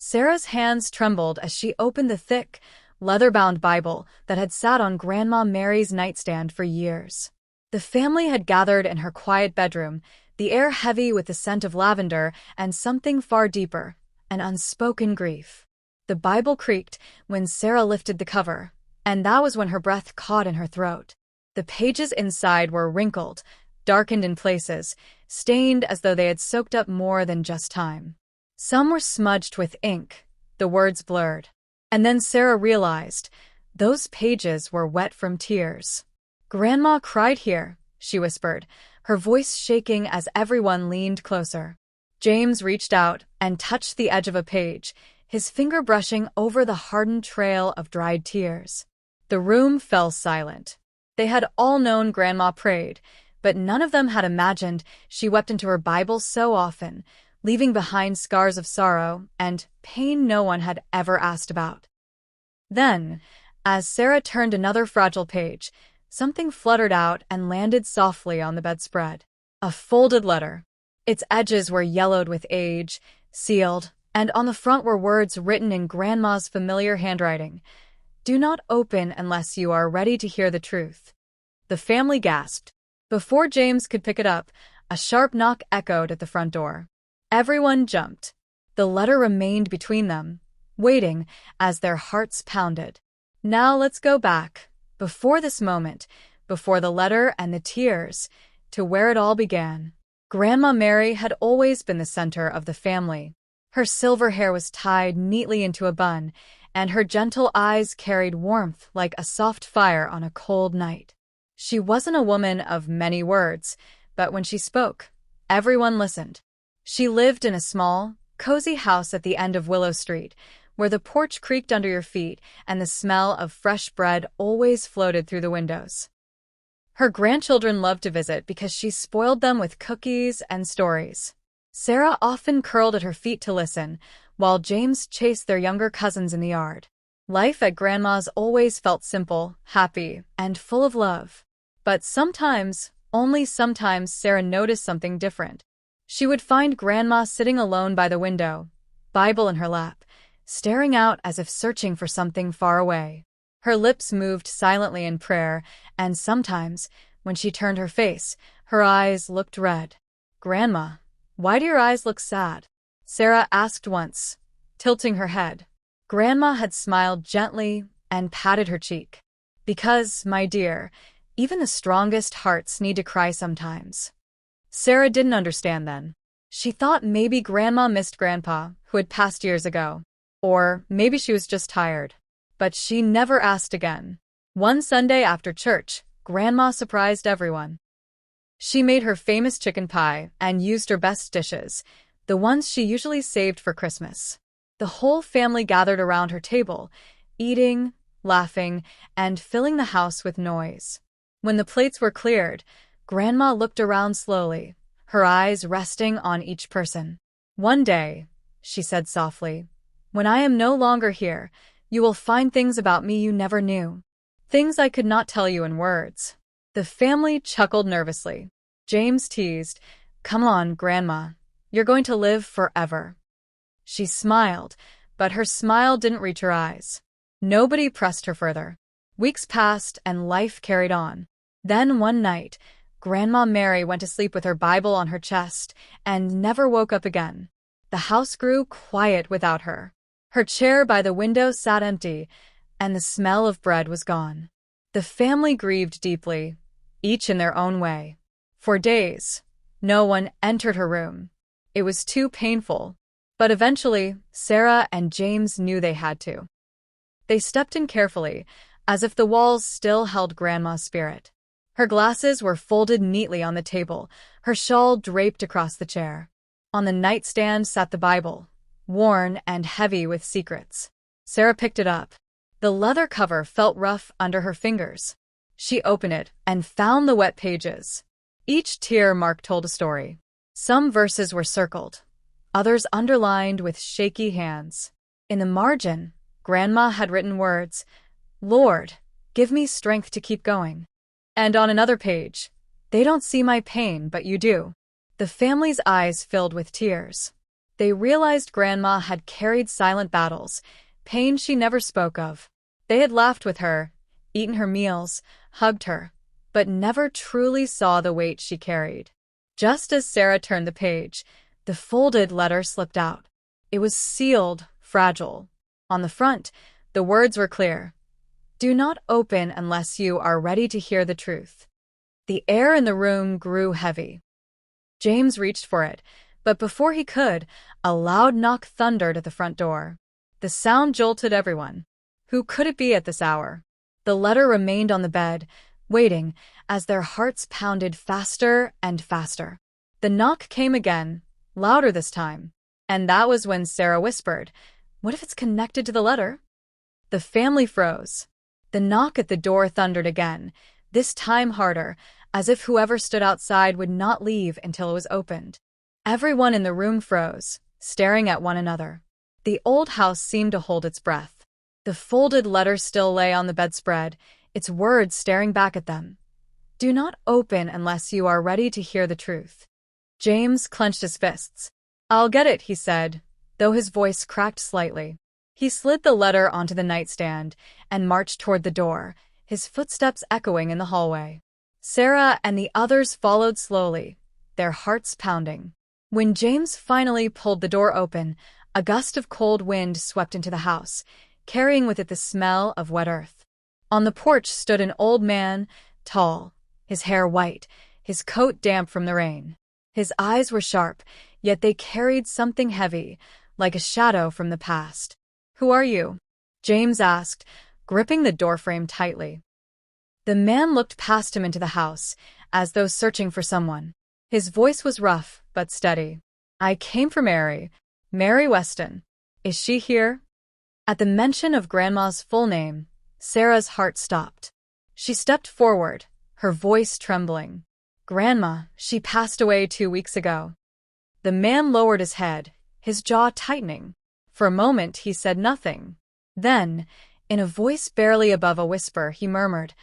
Sarah's hands trembled as she opened the thick, leather-bound Bible that had sat on Grandma Mary's nightstand for years. The family had gathered in her quiet bedroom, the air heavy with the scent of lavender and something far deeper, an unspoken grief. The Bible creaked when Sarah lifted the cover, and that was when her breath caught in her throat. The pages inside were wrinkled, darkened in places, stained as though they had soaked up more than just time. Some were smudged with ink, the words blurred. And then Sarah realized those pages were wet from tears. "Grandma cried here," she whispered, her voice shaking as everyone leaned closer. James reached out and touched the edge of a page, his finger brushing over the hardened trail of dried tears. The room fell silent. They had all known Grandma prayed, but none of them had imagined she wept into her Bible so often, leaving behind scars of sorrow and pain no one had ever asked about. Then, as Sarah turned another fragile page, something fluttered out and landed softly on the bedspread. A folded letter. Its edges were yellowed with age, sealed, and on the front were words written in Grandma's familiar handwriting. "Do not open unless you are ready to hear the truth." The family gasped. Before James could pick it up, a sharp knock echoed at the front door. Everyone jumped. The letter remained between them, waiting as their hearts pounded. Now let's go back, before this moment, before the letter and the tears, to where it all began. Grandma Mary had always been the center of the family. Her silver hair was tied neatly into a bun, and her gentle eyes carried warmth like a soft fire on a cold night. She wasn't a woman of many words, but when she spoke, everyone listened. She lived in a small, cozy house at the end of Willow Street, where the porch creaked under your feet and the smell of fresh bread always floated through the windows. Her grandchildren loved to visit because she spoiled them with cookies and stories. Sarah often curled at her feet to listen, while James chased their younger cousins in the yard. Life at Grandma's always felt simple, happy, and full of love. But sometimes, only sometimes, Sarah noticed something different. She would find Grandma sitting alone by the window, Bible in her lap, staring out as if searching for something far away. Her lips moved silently in prayer, and sometimes, when she turned her face, her eyes looked red. "Grandma, why do your eyes look sad?" Sarah asked once, tilting her head. Grandma had smiled gently and patted her cheek. "Because, my dear, even the strongest hearts need to cry sometimes." Sarah didn't understand then. She thought maybe Grandma missed Grandpa, who had passed years ago. Or maybe she was just tired. But she never asked again. One Sunday after church, Grandma surprised everyone. She made her famous chicken pie and used her best dishes, the ones she usually saved for Christmas. The whole family gathered around her table, eating, laughing, and filling the house with noise. When the plates were cleared, Grandma looked around slowly, her eyes resting on each person. "One day," she said softly, "when I am no longer here, you will find things about me you never knew. Things I could not tell you in words." The family chuckled nervously. James teased, "Come on, Grandma. You're going to live forever." She smiled, but her smile didn't reach her eyes. Nobody pressed her further. Weeks passed and life carried on. Then one night, Grandma Mary went to sleep with her Bible on her chest and never woke up again. The house grew quiet without her. Her chair by the window sat empty, and the smell of bread was gone. The family grieved deeply, each in their own way. For days, no one entered her room. It was too painful. But eventually, Sarah and James knew they had to. They stepped in carefully, as if the walls still held Grandma's spirit. Her glasses were folded neatly on the table, her shawl draped across the chair. On the nightstand sat the Bible, worn and heavy with secrets. Sarah picked it up. The leather cover felt rough under her fingers. She opened it and found the wet pages. Each tear mark told a story. Some verses were circled, others underlined with shaky hands. In the margin, Grandma had written words, "Lord, give me strength to keep going." And on another page, "They don't see my pain, but you do." The family's eyes filled with tears. They realized Grandma had carried silent battles, pain she never spoke of. They had laughed with her, eaten her meals, hugged her, but never truly saw the weight she carried. Just as Sarah turned the page, the folded letter slipped out. It was sealed, fragile. On the front, the words were clear. "Do not open unless you are ready to hear the truth." The air in the room grew heavy. James reached for it, but before he could, a loud knock thundered at the front door. The sound jolted everyone. Who could it be at this hour? The letter remained on the bed, waiting, as their hearts pounded faster and faster. The knock came again, louder this time, and that was when Sarah whispered, "What if it's connected to the letter?" The family froze. The knock at the door thundered again, this time harder, as if whoever stood outside would not leave until it was opened. Everyone in the room froze, staring at one another. The old house seemed to hold its breath. The folded letter still lay on the bedspread, its words staring back at them. "Do not open unless you are ready to hear the truth." James clenched his fists. "I'll get it," he said, though his voice cracked slightly. He slid the letter onto the nightstand and marched toward the door, his footsteps echoing in the hallway. Sarah and the others followed slowly, their hearts pounding. When James finally pulled the door open, a gust of cold wind swept into the house, carrying with it the smell of wet earth. On the porch stood an old man, tall, his hair white, his coat damp from the rain. His eyes were sharp, yet they carried something heavy, like a shadow from the past. "Who are you?" James asked, gripping the doorframe tightly. The man looked past him into the house, as though searching for someone. His voice was rough, but steady. "I came for Mary Weston. Is she here?" At the mention of Grandma's full name, Sarah's heart stopped. She stepped forward, her voice trembling. "Grandma, she passed away 2 weeks ago." The man lowered his head, his jaw tightening. For a moment he said nothing. Then, in a voice barely above a whisper, he murmured,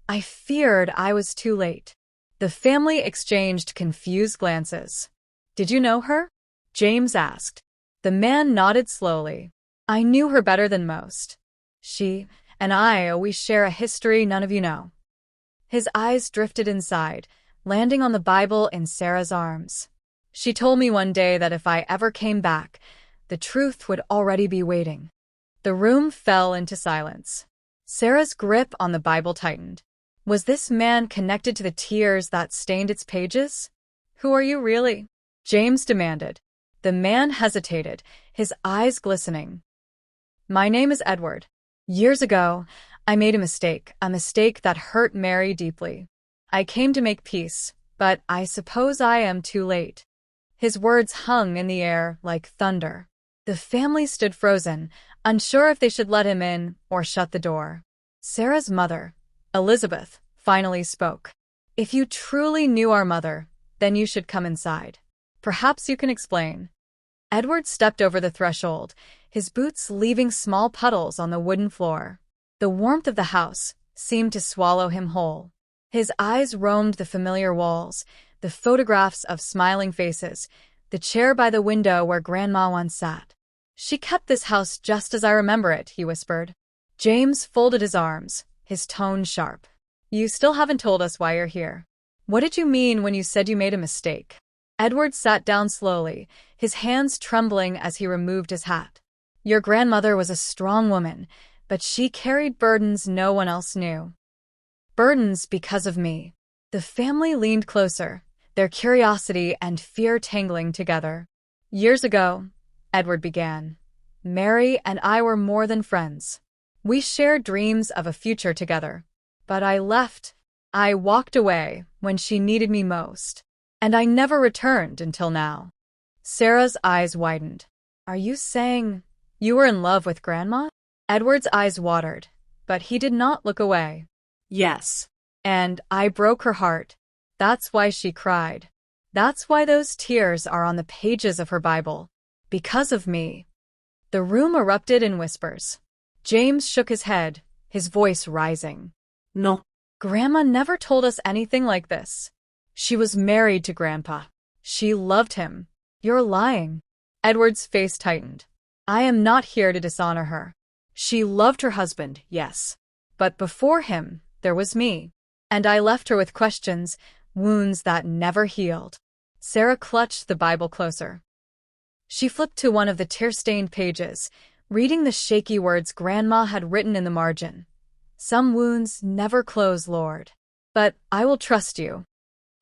"I feared I was too late." The family exchanged confused glances. "Did you know her?" James asked. The man nodded slowly. "I knew her better than most. She and we share a history none of you know." His eyes drifted inside, landing on the Bible in Sarah's arms. "She told me one day that if I ever came back, the truth would already be waiting." The room fell into silence. Sarah's grip on the Bible tightened. Was this man connected to the tears that stained its pages? "Who are you really?" James demanded. The man hesitated, his eyes glistening. "My name is Edward. Years ago, I made a mistake that hurt Mary deeply. I came to make peace, but I suppose I am too late." His words hung in the air like thunder. The family stood frozen, unsure if they should let him in or shut the door. Sarah's mother, Elizabeth, finally spoke. "If you truly knew our mother, then you should come inside. Perhaps you can explain." Edward stepped over the threshold, his boots leaving small puddles on the wooden floor. The warmth of the house seemed to swallow him whole. His eyes roamed the familiar walls, the photographs of smiling faces, the chair by the window where Grandma once sat. "She kept this house just as I remember it," he whispered. James folded his arms, his tone sharp. "You still haven't told us why you're here. What did you mean when you said you made a mistake?" Edward sat down slowly, his hands trembling as he removed his hat. "Your grandmother was a strong woman, but she carried burdens no one else knew. Burdens because of me." The family leaned closer, their curiosity and fear tangling together. "Years ago," Edward began, "Mary and I were more than friends. We shared dreams of a future together. But I left. I walked away when she needed me most. And I never returned until now." Sarah's eyes widened. "Are you saying you were in love with Grandma?" Edward's eyes watered, but he did not look away. "Yes. And I broke her heart. That's why she cried. That's why those tears are on the pages of her Bible. Because of me." The room erupted in whispers. James shook his head, his voice rising. "No. Grandma never told us anything like this. She was married to Grandpa. She loved him. You're lying." Edward's face tightened. I am not here to dishonor her. She loved her husband, yes. But before him, there was me. And I left her with questions, wounds that never healed. Sarah clutched the Bible closer. She flipped to one of the tear-stained pages, reading the shaky words Grandma had written in the margin. Some wounds never close, Lord. But I will trust you.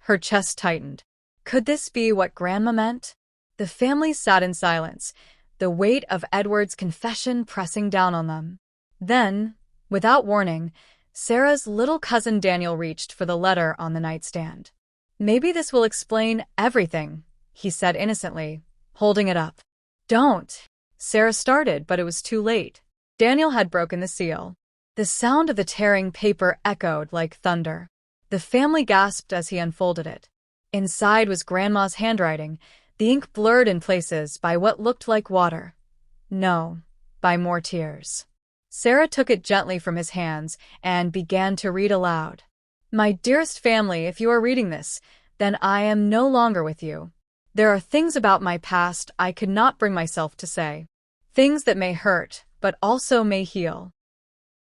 Her chest tightened. Could this be what Grandma meant? The family sat in silence, the weight of Edward's confession pressing down on them. Then, without warning, Sarah's little cousin Daniel reached for the letter on the nightstand. Maybe this will explain everything, he said innocently, holding it up. Don't. Sarah started, but it was too late. Daniel had broken the seal. The sound of the tearing paper echoed like thunder. The family gasped as he unfolded it. Inside was Grandma's handwriting, the ink blurred in places by what looked like water. No, by more tears. Sarah took it gently from his hands and began to read aloud. My dearest family, if you are reading this, then I am no longer with you. There are things about my past I could not bring myself to say. Things that may hurt, but also may heal.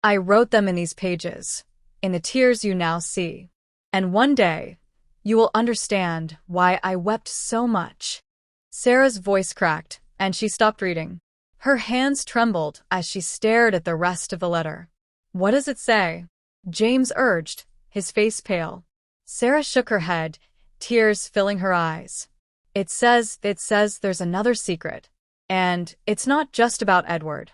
I wrote them in these pages, in the tears you now see. And one day, you will understand why I wept so much. Sarah's voice cracked, and she stopped reading. Her hands trembled as she stared at the rest of the letter. What does it say? James urged, his face pale. Sarah shook her head, tears filling her eyes. It says there's another secret. And it's not just about Edward.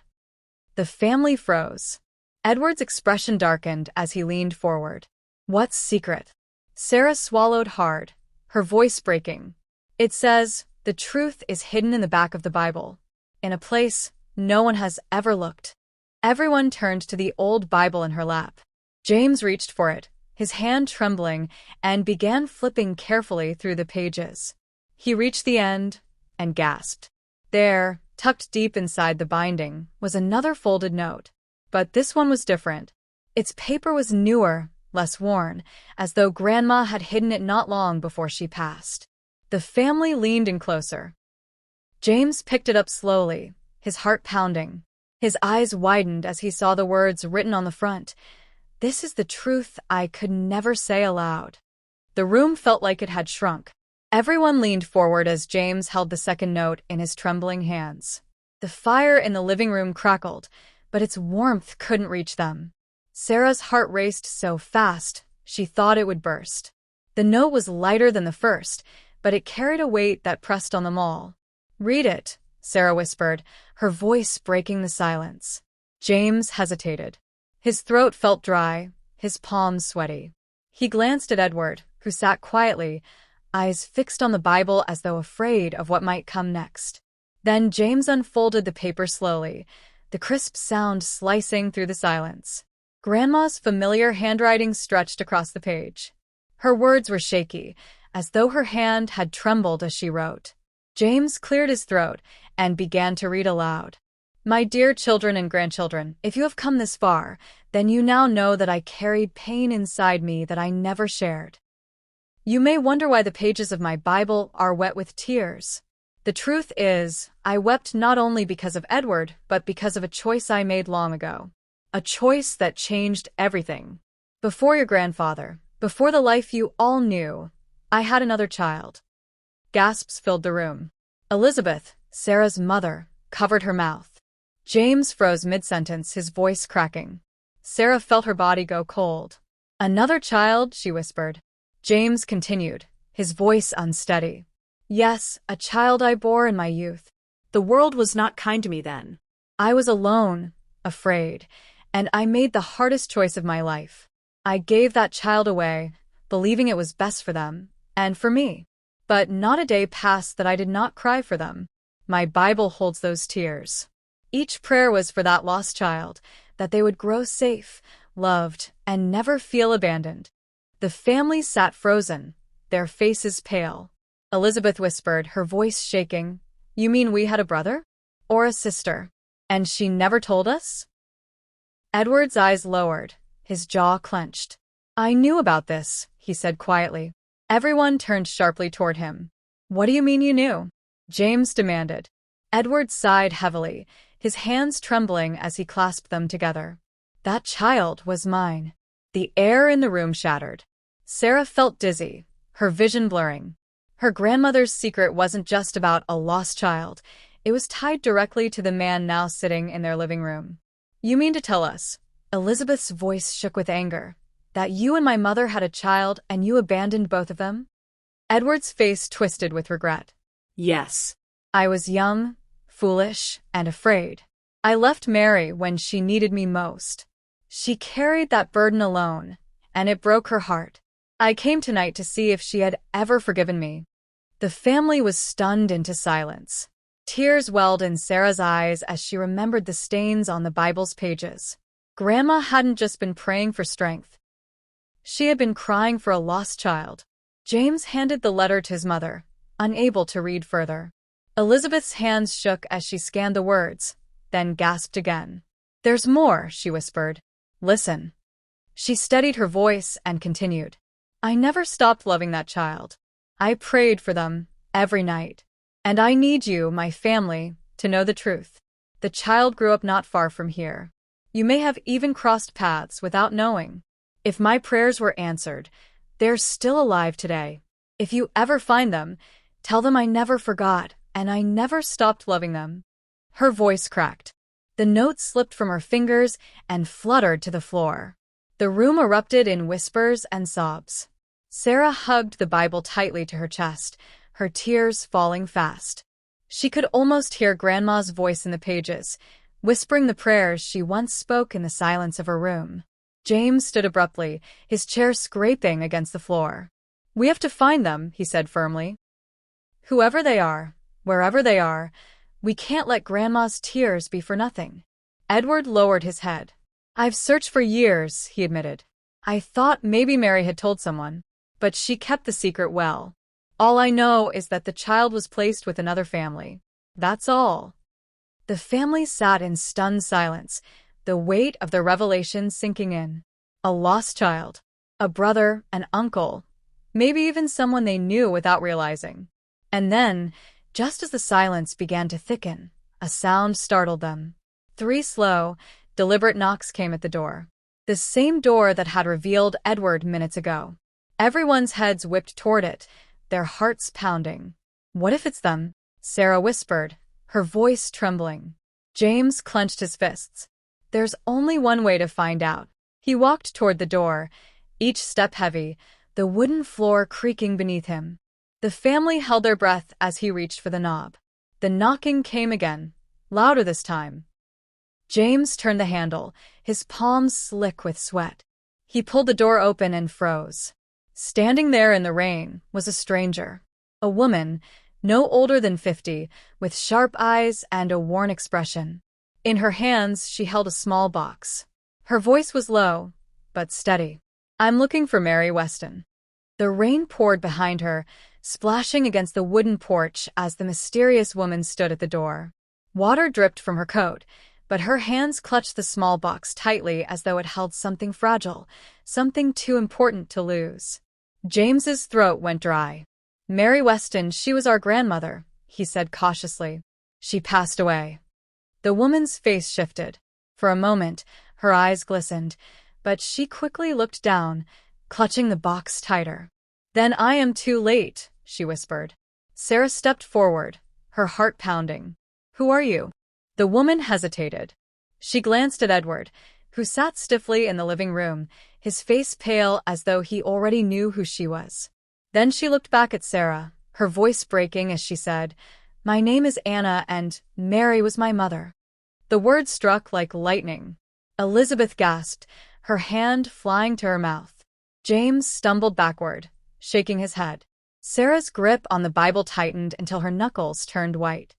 The family froze. Edward's expression darkened as he leaned forward. What secret? Sarah swallowed hard, her voice breaking. It says, the truth is hidden in the back of the Bible, in a place no one has ever looked. Everyone turned to the old Bible in her lap. James reached for it, his hand trembling, and began flipping carefully through the pages. He reached the end and gasped. There, tucked deep inside the binding, was another folded note. But this one was different. Its paper was newer, less worn, as though Grandma had hidden it not long before she passed. The family leaned in closer. James picked it up slowly, his heart pounding. His eyes widened as he saw the words written on the front. This is the truth I could never say aloud. The room felt like it had shrunk. Everyone leaned forward as James held the second note in his trembling hands. The fire in the living room crackled, but its warmth couldn't reach them. Sarah's heart raced so fast, she thought it would burst. The note was lighter than the first, but it carried a weight that pressed on them all. Read it, Sarah whispered, her voice breaking the silence. James hesitated. His throat felt dry, his palms sweaty. He glanced at Edward, who sat quietly, eyes fixed on the Bible as though afraid of what might come next. Then James unfolded the paper slowly, the crisp sound slicing through the silence. Grandma's familiar handwriting stretched across the page. Her words were shaky, as though her hand had trembled as she wrote. James cleared his throat and began to read aloud. My dear children and grandchildren, if you have come this far, then you now know that I carried pain inside me that I never shared. You may wonder why the pages of my Bible are wet with tears. The truth is, I wept not only because of Edward, but because of a choice I made long ago. A choice that changed everything. Before your grandfather, before the life you all knew, I had another child. Gasps filled the room. Elizabeth, Sarah's mother, covered her mouth. James froze mid-sentence, his voice cracking. Sarah felt her body go cold. Another child, she whispered. James continued, his voice unsteady. Yes, a child I bore in my youth. The world was not kind to me then. I was alone, afraid, and I made the hardest choice of my life. I gave that child away, believing it was best for them, and for me. But not a day passed that I did not cry for them. My Bible holds those tears. Each prayer was for that lost child, that they would grow safe, loved, and never feel abandoned. The family sat frozen, their faces pale. Elizabeth whispered, her voice shaking, You mean we had a brother? Or a sister? And she never told us? Edward's eyes lowered, his jaw clenched. I knew about this, he said quietly. Everyone turned sharply toward him. What do you mean you knew? James demanded. Edward sighed heavily, his hands trembling as he clasped them together. That child was mine. The air in the room shattered. Sarah felt dizzy, her vision blurring. Her grandmother's secret wasn't just about a lost child. It was tied directly to the man now sitting in their living room. You mean to tell us, Elizabeth's voice shook with anger, that you and my mother had a child and you abandoned both of them? Edward's face twisted with regret. Yes. I was young, foolish, and afraid. I left Mary when she needed me most. She carried that burden alone, and it broke her heart. I came tonight to see if she had ever forgiven me. The family was stunned into silence. Tears welled in Sarah's eyes as she remembered the stains on the Bible's pages. Grandma hadn't just been praying for strength. She had been crying for a lost child. James handed the letter to his mother, unable to read further. Elizabeth's hands shook as she scanned the words, then gasped again. There's more, she whispered. Listen. She steadied her voice and continued. I never stopped loving that child. I prayed for them every night. And I need you, my family, to know the truth. The child grew up not far from here. You may have even crossed paths without knowing. If my prayers were answered, they're still alive today. If you ever find them, tell them I never forgot and I never stopped loving them. Her voice cracked. The note slipped from her fingers and fluttered to the floor. The room erupted in whispers and sobs. Sarah hugged the Bible tightly to her chest, her tears falling fast. She could almost hear Grandma's voice in the pages, whispering the prayers she once spoke in the silence of her room. James stood abruptly, his chair scraping against the floor. We have to find them, he said firmly. Whoever they are, wherever they are, we can't let Grandma's tears be for nothing. Edward lowered his head. I've searched for years, he admitted. I thought maybe Mary had told someone, but she kept the secret well. All I know is that the child was placed with another family. That's all. The family sat in stunned silence, the weight of the revelation sinking in. A lost child, a brother, an uncle, maybe even someone they knew without realizing. And then, just as the silence began to thicken, a sound startled them. 3 slow, deliberate knocks came at the door. The same door that had revealed Edward minutes ago. Everyone's heads whipped toward it, their hearts pounding. What if it's them? Sarah whispered, her voice trembling. James clenched his fists. There's only one way to find out. He walked toward the door, each step heavy, the wooden floor creaking beneath him. The family held their breath as he reached for the knob. The knocking came again, louder this time. James turned the handle, his palms slick with sweat. He pulled the door open and froze. Standing there in the rain was a stranger. A woman, no older than 50, with sharp eyes and a worn expression. In her hands she held a small box. Her voice was low, but steady. I'm looking for Mary Weston. The rain poured behind her, splashing against the wooden porch as the mysterious woman stood at the door. Water dripped from her coat, but her hands clutched the small box tightly as though it held something fragile, something too important to lose. James's throat went dry. Mary Weston, she was our grandmother, he said cautiously. She passed away. The woman's face shifted. For a moment, her eyes glistened, but she quickly looked down, clutching the box tighter. Then I am too late, she whispered. Sarah stepped forward, her heart pounding. Who are you? The woman hesitated. She glanced at Edward, who sat stiffly in the living room, his face pale as though he already knew who she was. Then she looked back at Sarah, her voice breaking as she said, My name is Anna and Mary was my mother. The words struck like lightning. Elizabeth gasped, her hand flying to her mouth. James stumbled backward, shaking his head. Sarah's grip on the Bible tightened until her knuckles turned white.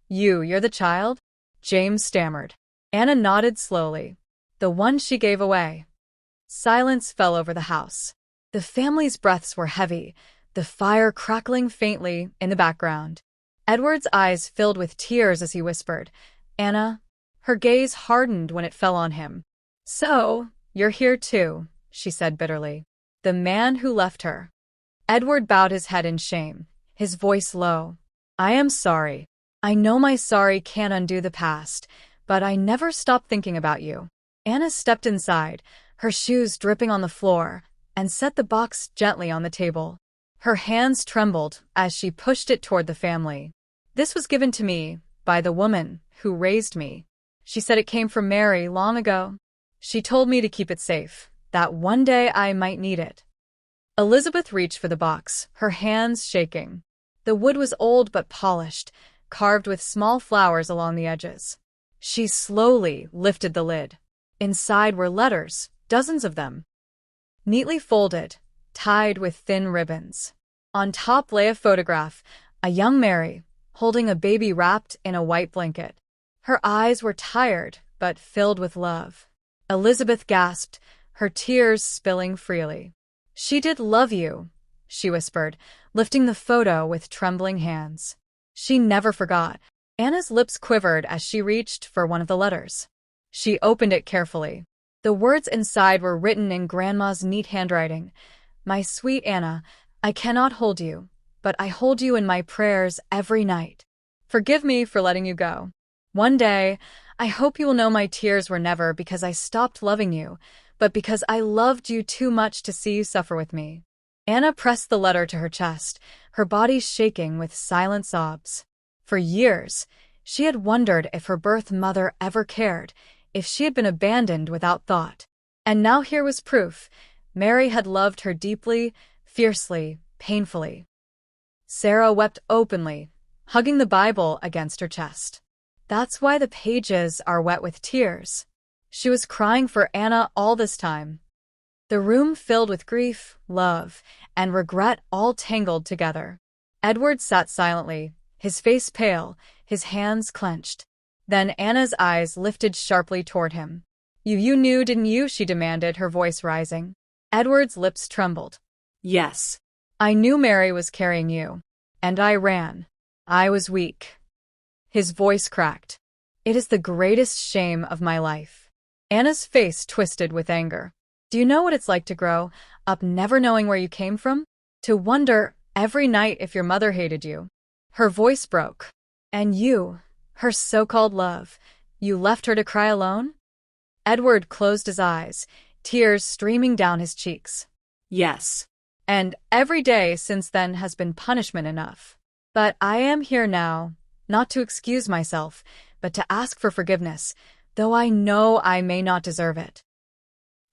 You're the child? James stammered. Anna nodded slowly. The one she gave away. Silence fell over the house. The family's breaths were heavy, the fire crackling faintly in the background. Edward's eyes filled with tears as he whispered, Anna. Her gaze hardened when it fell on him. So, you're here too, she said bitterly. The man who left her. Edward bowed his head in shame, his voice low. I am sorry. I know my sorry can't undo the past, but I never stopped thinking about you. Anna stepped inside, her shoes dripping on the floor, and set the box gently on the table. Her hands trembled as she pushed it toward the family. This was given to me by the woman who raised me. She said it came from Mary long ago. She told me to keep it safe, that one day I might need it. Elizabeth reached for the box, her hands shaking. The wood was old but polished, carved with small flowers along the edges. She slowly lifted the lid. Inside were letters, dozens of them, neatly folded, tied with thin ribbons. On top lay a photograph, a young Mary, holding a baby wrapped in a white blanket. Her eyes were tired, but filled with love. Elizabeth gasped, her tears spilling freely. She did love you, she whispered, lifting the photo with trembling hands. She never forgot. Anna's lips quivered as she reached for one of the letters. She opened it carefully. The words inside were written in Grandma's neat handwriting. My sweet Anna, I cannot hold you, but I hold you in my prayers every night. Forgive me for letting you go. One day, I hope you will know my tears were never because I stopped loving you, but because I loved you too much to see you suffer with me. Anna pressed the letter to her chest, her body shaking with silent sobs. For years, she had wondered if her birth mother ever cared, if she had been abandoned without thought. And now here was proof. Mary had loved her deeply, fiercely, painfully. Sarah wept openly, hugging the Bible against her chest. That's why the pages are wet with tears. She was crying for Anna all this time. The room filled with grief, love, and regret all tangled together. Edward sat silently, his face pale, his hands clenched. Then Anna's eyes lifted sharply toward him. You knew, didn't you?" she demanded, her voice rising. Edward's lips trembled. "Yes. I knew Mary was carrying you. And I ran. I was weak." His voice cracked. "It is the greatest shame of my life." Anna's face twisted with anger. "Do you know what it's like to grow up never knowing where you came from? To wonder every night if your mother hated you?" Her voice broke. "And you, her so-called love, you left her to cry alone?" Edward closed his eyes, tears streaming down his cheeks. "Yes. And every day since then has been punishment enough. But I am here now, not to excuse myself, but to ask for forgiveness, though I know I may not deserve it."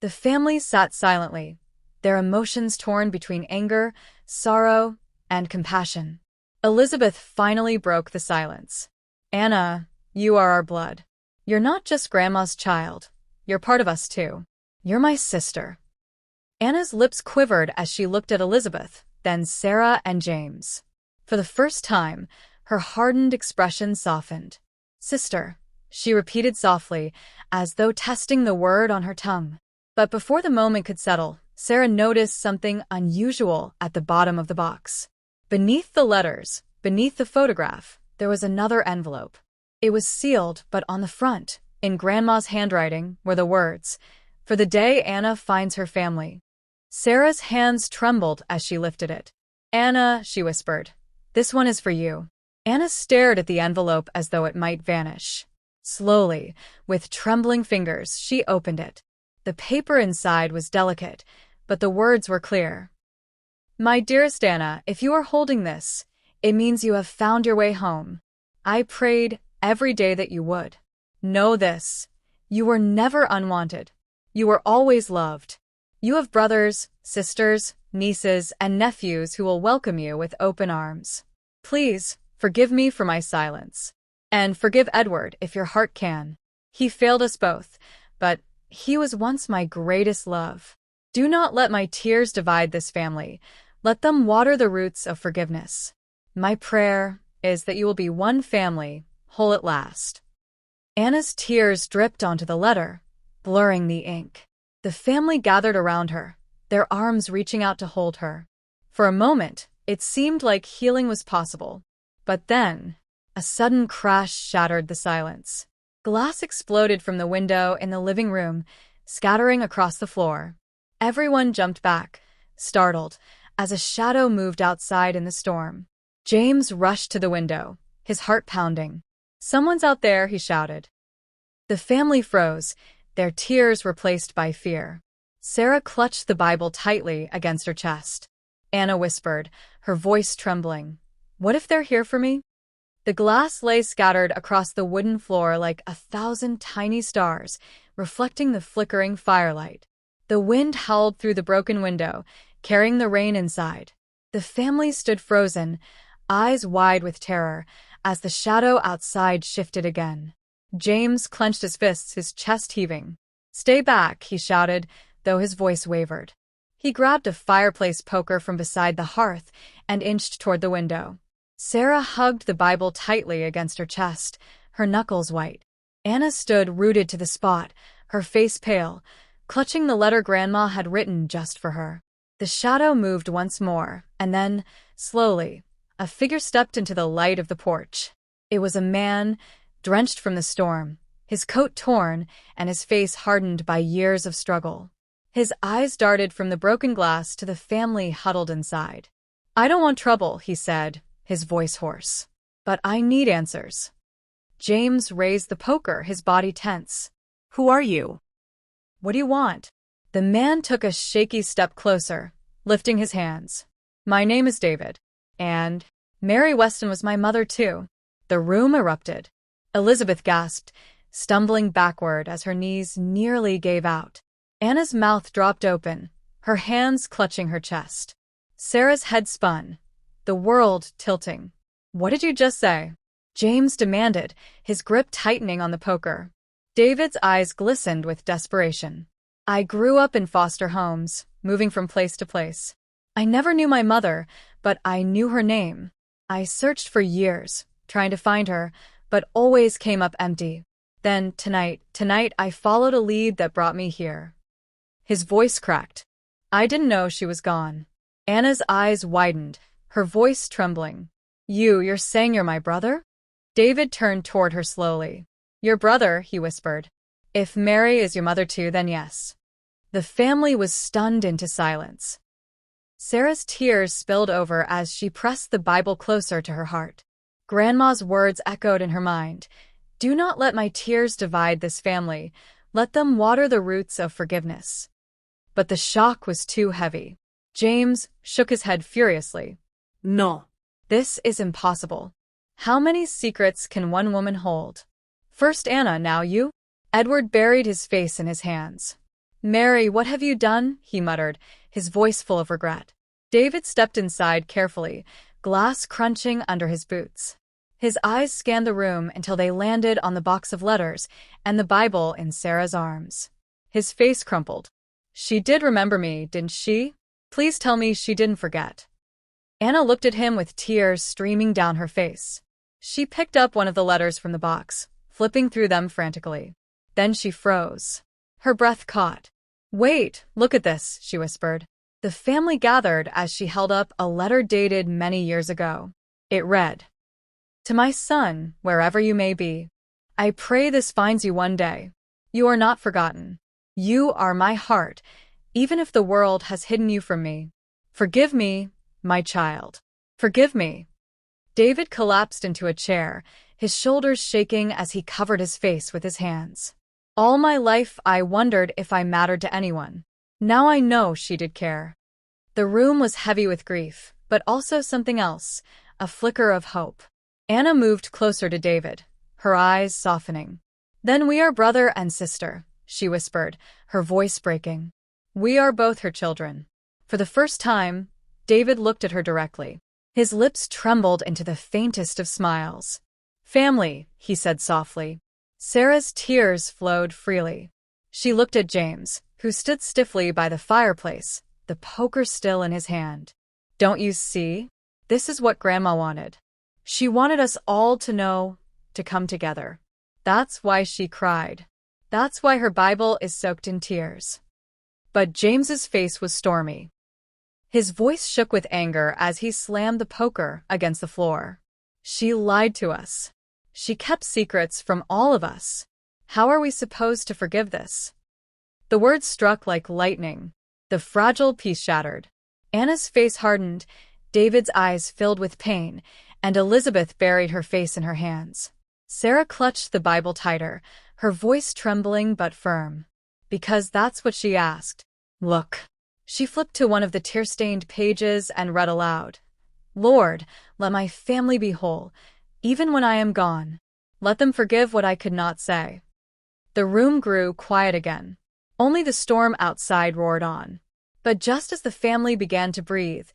The family sat silently, their emotions torn between anger, sorrow, and compassion. Elizabeth finally broke the silence. "Anna, you are our blood. You're not just Grandma's child. You're part of us too. You're my sister." Anna's lips quivered as she looked at Elizabeth, then Sarah and James. For the first time, her hardened expression softened. "Sister," she repeated softly, as though testing the word on her tongue. But before the moment could settle, Sarah noticed something unusual at the bottom of the box. Beneath the letters, beneath the photograph, there was another envelope. It was sealed, but on the front, in Grandma's handwriting, were the words, "For the day Anna finds her family." Sarah's hands trembled as she lifted it. "Anna," she whispered, "this one is for you." Anna stared at the envelope as though it might vanish. Slowly, with trembling fingers, she opened it. The paper inside was delicate, but the words were clear. "My dearest Anna, if you are holding this, it means you have found your way home. I prayed every day that you would. Know this, you were never unwanted. You were always loved. You have brothers, sisters, nieces, and nephews who will welcome you with open arms. Please, forgive me for my silence. And forgive Edward if your heart can. He failed us both, but he was once my greatest love. Do not let my tears divide this family. Let them water the roots of forgiveness. My prayer is that you will be one family, whole at last." Anna's tears dripped onto the letter, blurring the ink. The family gathered around her, their arms reaching out to hold her. For a moment, it seemed like healing was possible. But then, a sudden crash shattered the silence. Glass exploded from the window in the living room, scattering across the floor. Everyone jumped back, startled, as a shadow moved outside in the storm. James rushed to the window, his heart pounding. "Someone's out there," he shouted. The family froze, their tears replaced by fear. Sarah clutched the Bible tightly against her chest. Anna whispered, her voice trembling. "What if they're here for me?" The glass lay scattered across the wooden floor like 1,000 tiny stars, reflecting the flickering firelight. The wind howled through the broken window, carrying the rain inside. The family stood frozen, eyes wide with terror, as the shadow outside shifted again. James clenched his fists, his chest heaving. "Stay back," he shouted, though his voice wavered. He grabbed a fireplace poker from beside the hearth and inched toward the window. Sarah hugged the Bible tightly against her chest, her knuckles white. Anna stood rooted to the spot, her face pale, clutching the letter Grandma had written just for her. The shadow moved once more, and then, slowly, a figure stepped into the light of the porch. It was a man, drenched from the storm, his coat torn and his face hardened by years of struggle. His eyes darted from the broken glass to the family huddled inside. "I don't want trouble," he said, his voice hoarse. "But I need answers." James raised the poker, his body tense. "Who are you? What do you want?" The man took a shaky step closer, lifting his hands. "My name is David. And Mary Weston was my mother, too." The room erupted. Elizabeth gasped, stumbling backward as her knees nearly gave out. Anna's mouth dropped open, her hands clutching her chest. Sarah's head spun, the world tilting. "What did you just say?" James demanded, his grip tightening on the poker. David's eyes glistened with desperation. "I grew up in foster homes, moving from place to place. I never knew my mother, but I knew her name. I searched for years, trying to find her, but always came up empty. Then, tonight I followed a lead that brought me here." His voice cracked. "I didn't know she was gone." Anna's eyes widened, her voice trembling. You're saying you're my brother?" David turned toward her slowly. "Your brother," he whispered. "If Mary is your mother too, then yes." The family was stunned into silence. Sarah's tears spilled over as she pressed the Bible closer to her heart. Grandma's words echoed in her mind. "Do not let my tears divide this family. Let them water the roots of forgiveness." But the shock was too heavy. James shook his head furiously. "No. This is impossible. How many secrets can one woman hold? First Anna, now you?" Edward buried his face in his hands. "Mary, what have you done?" he muttered, his voice full of regret. David stepped inside carefully, glass crunching under his boots. His eyes scanned the room until they landed on the box of letters and the Bible in Sarah's arms. His face crumpled. "She did remember me, didn't she? Please tell me she didn't forget." Anna looked at him with tears streaming down her face. She picked up one of the letters from the box, flipping through them frantically. Then she froze. Her breath caught. "Wait, look at this," she whispered. The family gathered as she held up a letter dated many years ago. It read, "To my son, wherever you may be, I pray this finds you one day. You are not forgotten. You are my heart, even if the world has hidden you from me. Forgive me, my child. Forgive me." David collapsed into a chair, his shoulders shaking as he covered his face with his hands. "All my life I wondered if I mattered to anyone. Now I know she did care." The room was heavy with grief, but also something else, a flicker of hope. Anna moved closer to David, her eyes softening. "Then we are brother and sister," she whispered, her voice breaking. "We are both her children." For the first time, David looked at her directly. His lips trembled into the faintest of smiles. "Family," he said softly. Sarah's tears flowed freely. She looked at James, who stood stiffly by the fireplace, the poker still in his hand. "Don't you see? This is what Grandma wanted. She wanted us all to know, to come together. That's why she cried. That's why her Bible is soaked in tears." But James's face was stormy. His voice shook with anger as he slammed the poker against the floor. "She lied to us. She kept secrets from all of us. How are we supposed to forgive this?" The words struck like lightning. The fragile peace shattered. Anna's face hardened, David's eyes filled with pain, and Elizabeth buried her face in her hands. Sarah clutched the Bible tighter, her voice trembling but firm. Because that's what she asked. Look. She flipped to one of the tear-stained pages and read aloud. Lord, let my family be whole, even when I am gone. Let them forgive what I could not say. The room grew quiet again. Only the storm outside roared on. But just as the family began to breathe,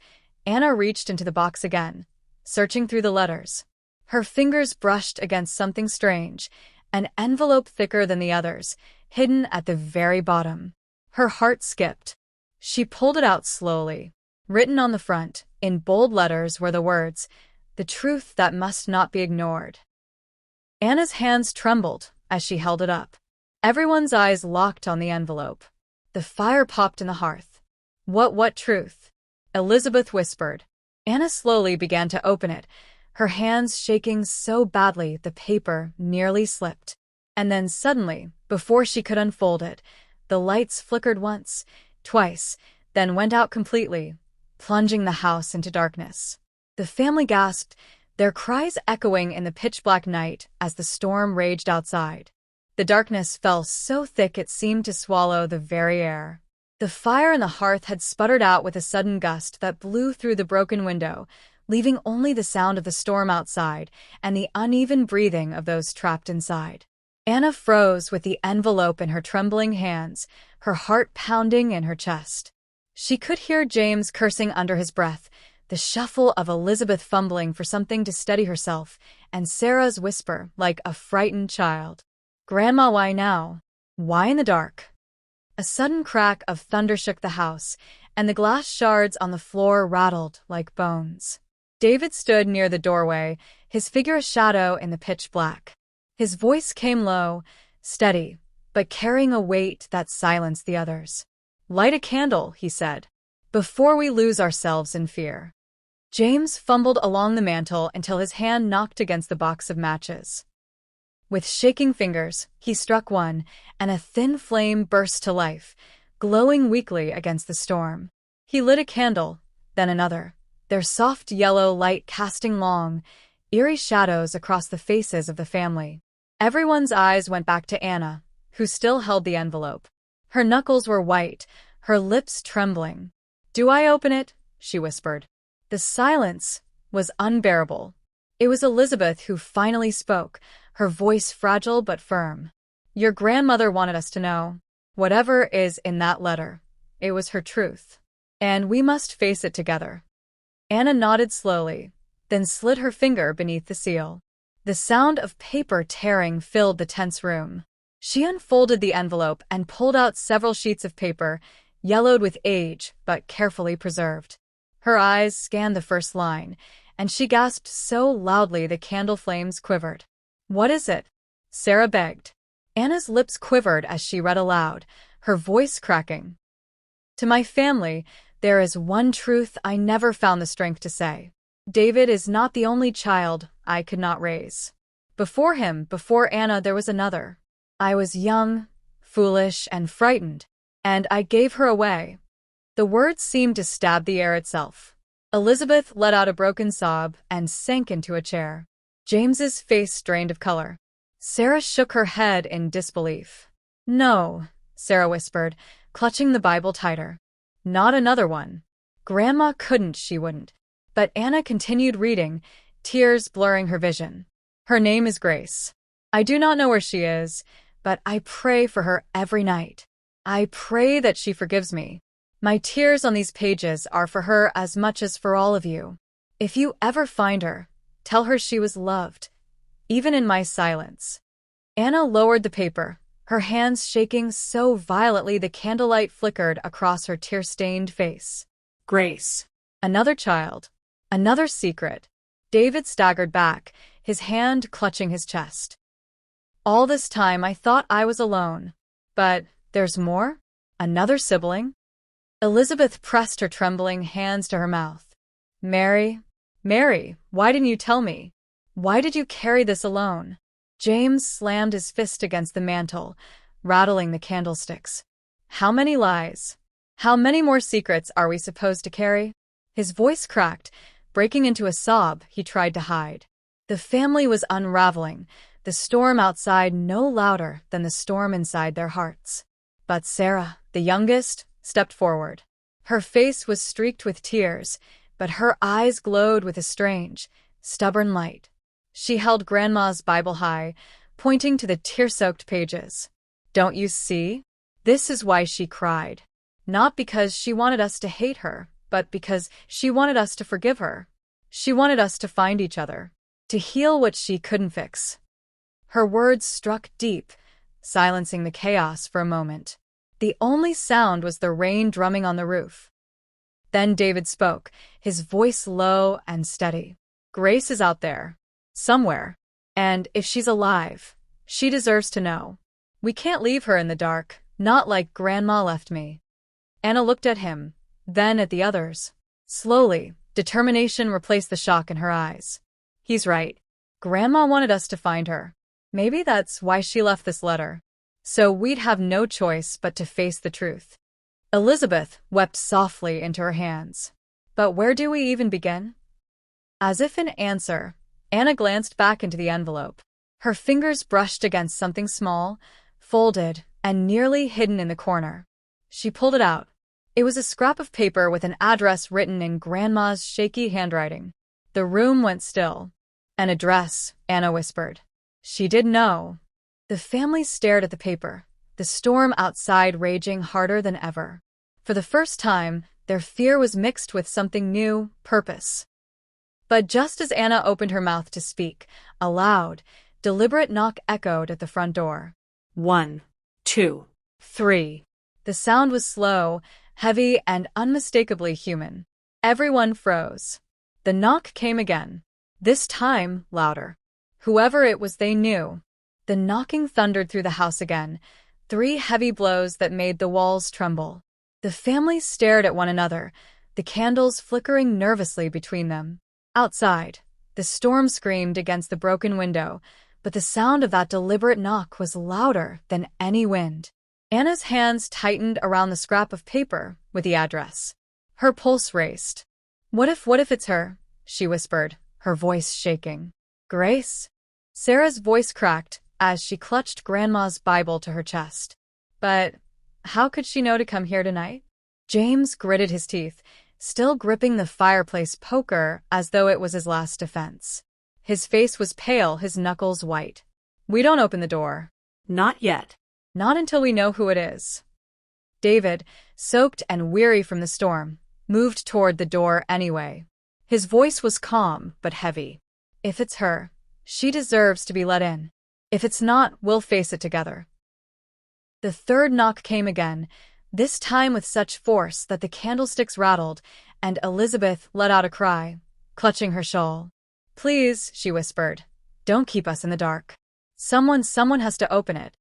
Anna reached into the box again, searching through the letters. Her fingers brushed against something strange, an envelope thicker than the others, hidden at the very bottom. Her heart skipped. She pulled it out slowly. Written on the front, in bold letters, were the words, "The truth that must not be ignored." Anna's hands trembled as she held it up. Everyone's eyes locked on the envelope. The fire popped in the hearth. What truth? Elizabeth whispered. Anna slowly began to open it, her hands shaking so badly the paper nearly slipped. And then suddenly, before she could unfold it, the lights flickered once, twice, then went out completely, plunging the house into darkness. The family gasped, their cries echoing in the pitch-black night as the storm raged outside. The darkness fell so thick it seemed to swallow the very air. The fire in the hearth had sputtered out with a sudden gust that blew through the broken window, leaving only the sound of the storm outside and the uneven breathing of those trapped inside. Anna froze with the envelope in her trembling hands, her heart pounding in her chest. She could hear James cursing under his breath, the shuffle of Elizabeth fumbling for something to steady herself, and Sarah's whisper like a frightened child. Grandma, why now? Why in the dark? A sudden crack of thunder shook the house, and the glass shards on the floor rattled like bones. David stood near the doorway, his figure a shadow in the pitch black. His voice came low, steady, but carrying a weight that silenced the others. Light a candle, he said, before we lose ourselves in fear. James fumbled along the mantel until his hand knocked against the box of matches. With shaking fingers, he struck one, and a thin flame burst to life, glowing weakly against the storm. He lit a candle, then another, their soft yellow light casting long, eerie shadows across the faces of the family. Everyone's eyes went back to Anna, who still held the envelope. Her knuckles were white, her lips trembling. "Do I open it?" she whispered. The silence was unbearable. It was Elizabeth who finally spoke, her voice fragile but firm. "Your grandmother wanted us to know. Whatever is in that letter, it was her truth. And we must face it together." Anna nodded slowly, then slid her finger beneath the seal. The sound of paper tearing filled the tense room. She unfolded the envelope and pulled out several sheets of paper, yellowed with age but carefully preserved. Her eyes scanned the first line, and she gasped so loudly the candle flames quivered. "What is it?" Sarah begged. Anna's lips quivered as she read aloud, her voice cracking. "To my family, there is one truth I never found the strength to say. David is not the only child I could not raise. Before him, before Anna, there was another. I was young, foolish, and frightened, and I gave her away." The words seemed to stab the air itself. Elizabeth let out a broken sob and sank into a chair. James's face drained of color. Sarah shook her head in disbelief. "No," Sarah whispered, clutching the Bible tighter. "Not another one. Grandma couldn't, she wouldn't." But Anna continued reading, tears blurring her vision. "Her name is Grace. I do not know where she is, but I pray for her every night. I pray that she forgives me. My tears on these pages are for her as much as for all of you. If you ever find her, tell her she was loved, even in my silence." Anna lowered the paper, her hands shaking so violently the candlelight flickered across her tear-stained face. Grace. Another child. Another secret. David staggered back, his hand clutching his chest. "All this time I thought I was alone. But there's more? Another sibling?" Elizabeth pressed her trembling hands to her mouth. Mary, why didn't you tell me? Why did you carry this alone?" James slammed his fist against the mantel, rattling the candlesticks. "How many lies? How many more secrets are we supposed to carry?" His voice cracked, breaking into a sob he tried to hide. The family was unraveling, the storm outside no louder than the storm inside their hearts. But Sarah, the youngest, stepped forward. Her face was streaked with tears, but her eyes glowed with a strange, stubborn light. She held Grandma's Bible high, pointing to the tear-soaked pages. "Don't you see? This is why she cried. Not because she wanted us to hate her, but because she wanted us to forgive her. She wanted us to find each other, to heal what she couldn't fix." Her words struck deep, silencing the chaos for a moment. The only sound was the rain drumming on the roof. Then David spoke, his voice low and steady. "Grace is out there, somewhere, and if she's alive, she deserves to know. We can't leave her in the dark, not like Grandma left me." Anna looked at him, then at the others. Slowly, determination replaced the shock in her eyes. "He's right. Grandma wanted us to find her. Maybe that's why she left this letter. So we'd have no choice but to face the truth." Elizabeth wept softly into her hands. "But where do we even begin?" As if in answer, Anna glanced back into the envelope. Her fingers brushed against something small, folded, and nearly hidden in the corner. She pulled it out. It was a scrap of paper with an address written in Grandma's shaky handwriting. The room went still. "An address," Anna whispered. She did know. The family stared at the paper, the storm outside raging harder than ever. For the first time, their fear was mixed with something new, purpose. But just as Anna opened her mouth to speak, a loud, deliberate knock echoed at the front door. 1, 2, 3. The sound was slow, heavy, and unmistakably human. Everyone froze. The knock came again. This time, louder. Whoever it was, they knew. The knocking thundered through the house again, 3 heavy blows that made the walls tremble. The family stared at one another, the candles flickering nervously between them. Outside, the storm screamed against the broken window, but the sound of that deliberate knock was louder than any wind. Anna's hands tightened around the scrap of paper with the address. Her pulse raced. What if it's her?" she whispered, her voice shaking. "Grace?" Sarah's voice cracked as she clutched Grandma's Bible to her chest. "But how could she know to come here tonight?" James gritted his teeth, still gripping the fireplace poker as though it was his last defense. His face was pale, his knuckles white. "We don't open the door." "Not yet." "Not until we know who it is." David, soaked and weary from the storm, moved toward the door anyway. His voice was calm but heavy. "If it's her, she deserves to be let in. If it's not, we'll face it together." The third knock came again, this time with such force that the candlesticks rattled, and Elizabeth let out a cry, clutching her shawl. "Please," she whispered, "don't keep us in the dark. Someone has to open it."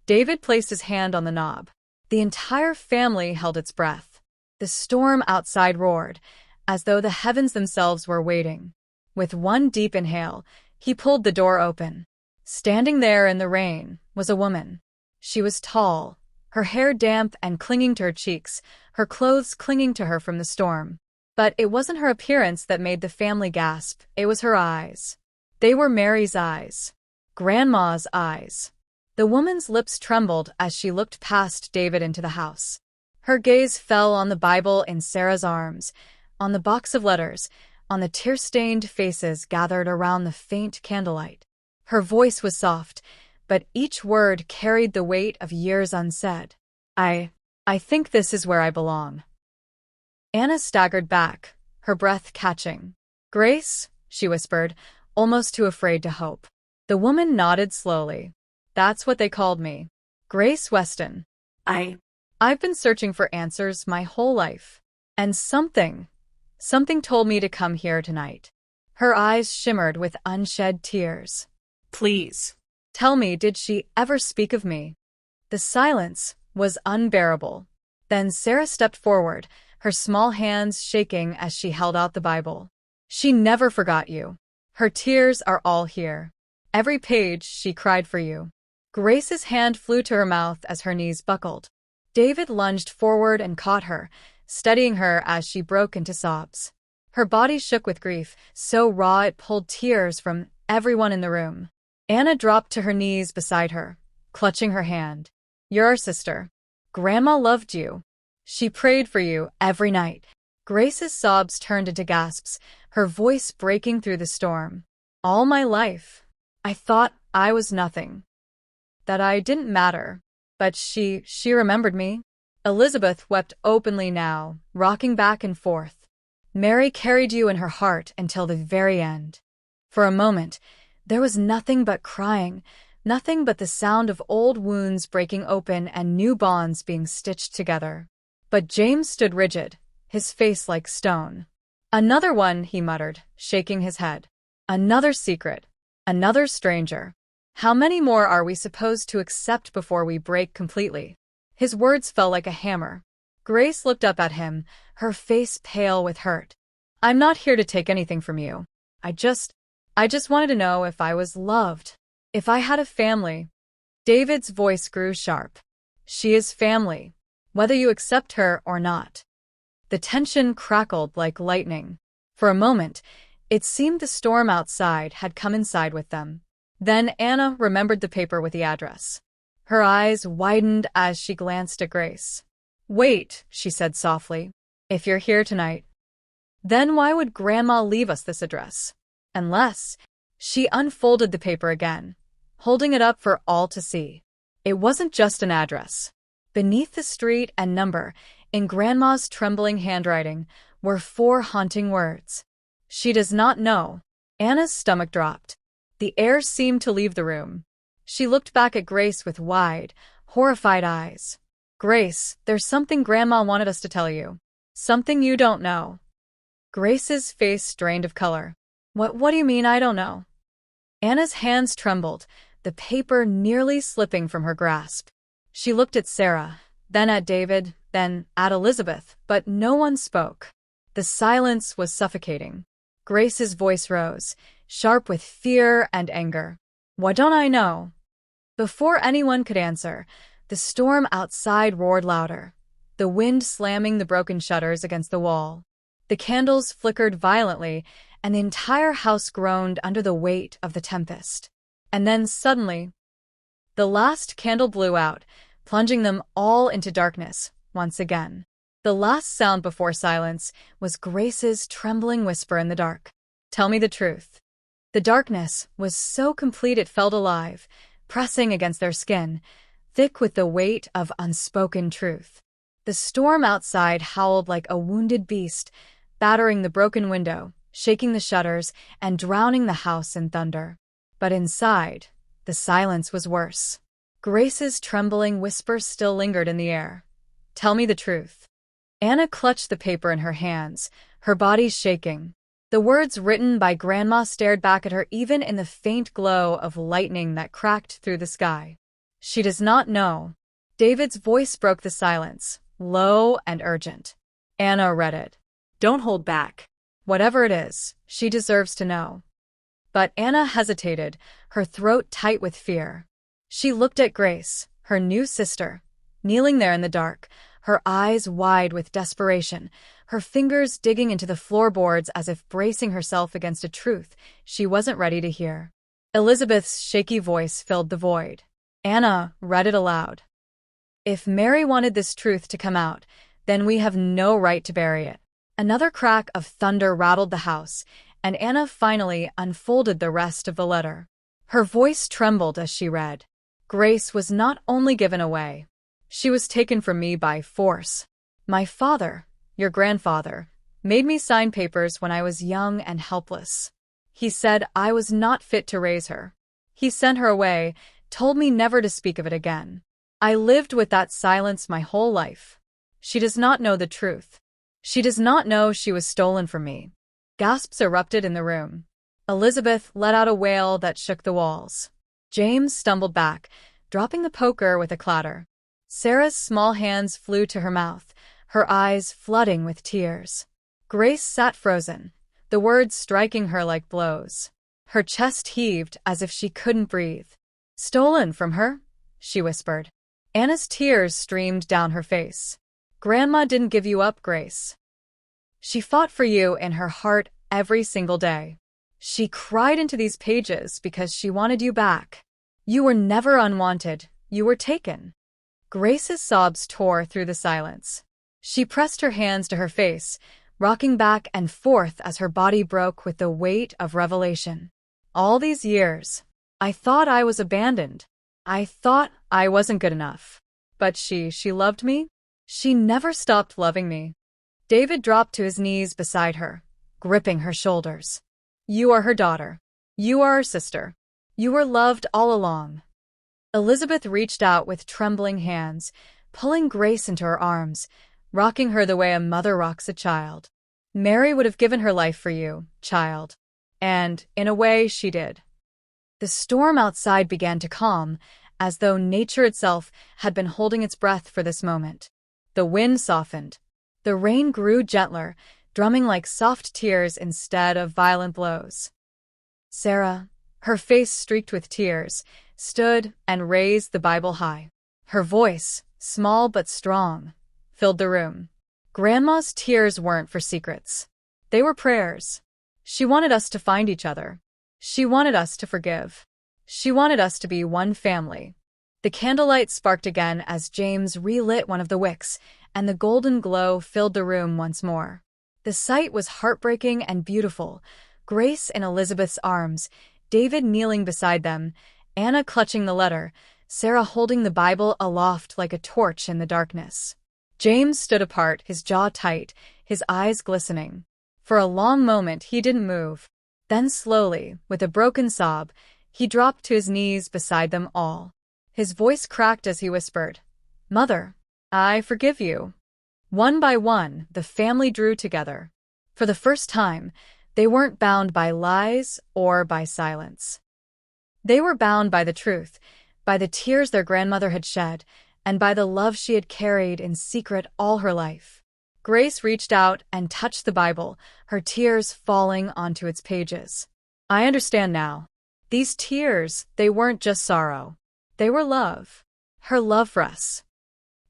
David placed his hand on the knob. The entire family held its breath. The storm outside roared, as though the heavens themselves were waiting. With one deep inhale, he pulled the door open. Standing there in the rain was a woman. She was tall, her hair damp and clinging to her cheeks, her clothes clinging to her from the storm. But it wasn't her appearance that made the family gasp, it was her eyes. They were Mary's eyes. Grandma's eyes. The woman's lips trembled as she looked past David into the house. Her gaze fell on the Bible in Sarah's arms, on the box of letters, on the tear-stained faces gathered around the faint candlelight. Her voice was soft, but each word carried the weight of years unsaid. I think this is where I belong." Anna staggered back, her breath catching. "Grace?" she whispered, almost too afraid to hope. The woman nodded slowly. "That's what they called me. Grace Weston. I've been searching for answers my whole life. And something told me to come here tonight." Her eyes shimmered with unshed tears. "Please. Tell me, did she ever speak of me?" The silence was unbearable. Then Sarah stepped forward, her small hands shaking as she held out the Bible. "She never forgot you. Her tears are all here. Every page she cried for you." Grace's hand flew to her mouth as her knees buckled. David lunged forward and caught her, steadying her as she broke into sobs. Her body shook with grief, so raw it pulled tears from everyone in the room. Anna dropped to her knees beside her, clutching her hand. "You're our sister. Grandma loved you. She prayed for you every night." Grace's sobs turned into gasps, her voice breaking through the storm. "All my life, I thought I was nothing, that I didn't matter. But she remembered me." Elizabeth wept openly now, rocking back and forth. "Mary carried you in her heart until the very end." For a moment, there was nothing but crying, nothing but the sound of old wounds breaking open and new bonds being stitched together. But James stood rigid, his face like stone. "Another one," he muttered, shaking his head. "Another secret. Another stranger. How many more are we supposed to accept before we break completely?" His words fell like a hammer. Grace looked up at him, her face pale with hurt. "I'm not here to take anything from you. I just wanted to know if I was loved. If I had a family." David's voice grew sharp. "She is family, whether you accept her or not." The tension crackled like lightning. For a moment, it seemed the storm outside had come inside with them. Then Anna remembered the paper with the address. Her eyes widened as she glanced at Grace. "Wait," she said softly. "If you're here tonight, then why would Grandma leave us this address? Unless—" She unfolded the paper again, holding it up for all to see. It wasn't just an address. Beneath the street and number, in Grandma's trembling handwriting, were 4 haunting words. "She does not know." Anna's stomach dropped. The air seemed to leave the room. She looked back at Grace with wide, horrified eyes. "Grace, there's something Grandma wanted us to tell you. Something you don't know." Grace's face drained of color. What do you mean I don't know?" Anna's hands trembled, the paper nearly slipping from her grasp. She looked at Sarah, then at David, then at Elizabeth, but no one spoke. The silence was suffocating. Grace's voice rose, sharp with fear and anger. "What don't I know?" Before anyone could answer, the storm outside roared louder, the wind slamming the broken shutters against the wall. The candles flickered violently, and the entire house groaned under the weight of the tempest. And then suddenly, the last candle blew out, plunging them all into darkness once again. The last sound before silence was Grace's trembling whisper in the dark. "Tell me the truth." The darkness was so complete it felt alive, pressing against their skin, thick with the weight of unspoken truth. The storm outside howled like a wounded beast, battering the broken window, shaking the shutters, and drowning the house in thunder. But inside, the silence was worse. Grace's trembling whisper still lingered in the air. "Tell me the truth." Anna clutched the paper in her hands, her body shaking. The words written by Grandma stared back at her even in the faint glow of lightning that cracked through the sky. "She does not know." David's voice broke the silence, low and urgent. Anna read it. Don't hold back. "Whatever it is, she deserves to know." But Anna hesitated, her throat tight with fear. She looked at Grace, her new sister, kneeling there in the dark, her eyes wide with desperation, her fingers digging into the floorboards as if bracing herself against a truth she wasn't ready to hear. Elizabeth's shaky voice filled the void. Anna read it aloud. "If Mary wanted this truth to come out, then we have no right to bury it." Another crack of thunder rattled the house, and Anna finally unfolded the rest of the letter. Her voice trembled as she read. "Grace was not only given away. She was taken from me by force. My father, your grandfather, made me sign papers when I was young and helpless. He said I was not fit to raise her. He sent her away, told me never to speak of it again. I lived with that silence my whole life. She does not know the truth. She does not know she was stolen from me." Gasps erupted in the room. Elizabeth let out a wail that shook the walls. James stumbled back, dropping the poker with a clatter. Sarah's small hands flew to her mouth, her eyes flooding with tears. Grace sat frozen, the words striking her like blows. Her chest heaved as if she couldn't breathe. "Stolen from her?" she whispered. Anna's tears streamed down her face. "Grandma didn't give you up, Grace." She fought for you in her heart every single day. She cried into these pages because she wanted you back. You were never unwanted, you were taken. Grace's sobs tore through the silence. She pressed her hands to her face, rocking back and forth as her body broke with the weight of revelation. All these years, I thought I was abandoned. I thought I wasn't good enough. But she loved me. She never stopped loving me. David dropped to his knees beside her, gripping her shoulders. You are her daughter. You are her sister. You were loved all along. Elizabeth reached out with trembling hands, pulling Grace into her arms, rocking her the way a mother rocks a child. Mary would have given her life for you, child. And, in a way, she did. The storm outside began to calm, as though nature itself had been holding its breath for this moment. The wind softened. The rain grew gentler, drumming like soft tears instead of violent blows. Sarah, her face streaked with tears, stood and raised the Bible high. Her voice, small but strong, filled the room. Grandma's tears weren't for secrets. They were prayers. She wanted us to find each other. She wanted us to forgive. She wanted us to be one family. The candlelight sparked again as James relit one of the wicks, and the golden glow filled the room once more. The sight was heartbreaking and beautiful. Grace in Elizabeth's arms, David kneeling beside them, Anna clutching the letter, Sarah holding the Bible aloft like a torch in the darkness. James stood apart, his jaw tight, his eyes glistening. For a long moment he didn't move. Then slowly, with a broken sob, he dropped to his knees beside them all. His voice cracked as he whispered, "Mother, I forgive you." One by one, the family drew together. For the first time, they weren't bound by lies or by silence. They were bound by the truth, by the tears their grandmother had shed, and by the love she had carried in secret all her life. Grace reached out and touched the Bible, her tears falling onto its pages. I understand now. These tears, they weren't just sorrow. They were love. Her love for us.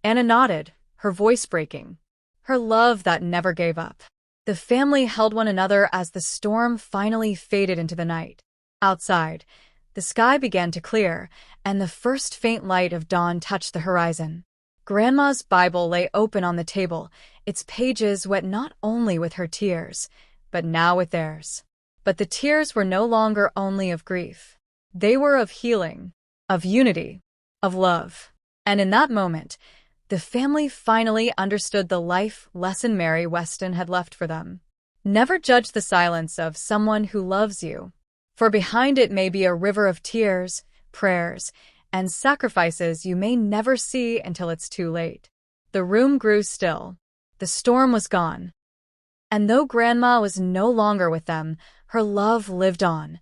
Anna nodded, her voice breaking. Her love that never gave up. The family held one another as the storm finally faded into the night. Outside, the sky began to clear, and the first faint light of dawn touched the horizon. Grandma's Bible lay open on the table, its pages wet not only with her tears, but now with theirs. But the tears were no longer only of grief. They were of healing, of unity, of love. And in that moment, the family finally understood the life lesson Mary Weston had left for them. Never judge the silence of someone who loves you, for behind it may be a river of tears, prayers, and sacrifices you may never see until it's too late. The room grew still. The storm was gone. And though Grandma was no longer with them, her love lived on,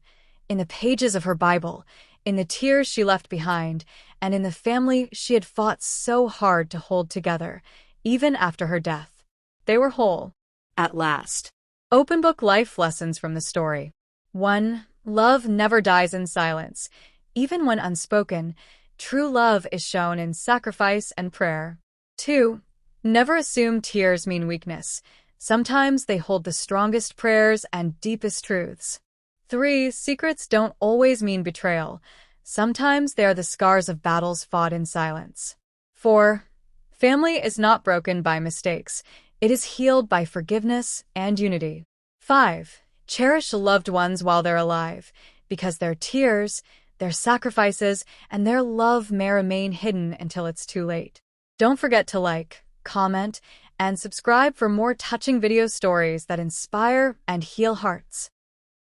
in the pages of her Bible, in the tears she left behind, and in the family she had fought so hard to hold together, even after her death. They were whole. At last. Open book life lessons from the story. 1. Love never dies in silence. Even when unspoken, true love is shown in sacrifice and prayer. 2. Never assume tears mean weakness. Sometimes they hold the strongest prayers and deepest truths. 3. Secrets don't always mean betrayal. Sometimes they are the scars of battles fought in silence. 4. Family is not broken by mistakes. It is healed by forgiveness and unity. 5. Cherish loved ones while they're alive, because their tears, their sacrifices, and their love may remain hidden until it's too late. Don't forget to like, comment, and subscribe for more touching video stories that inspire and heal hearts.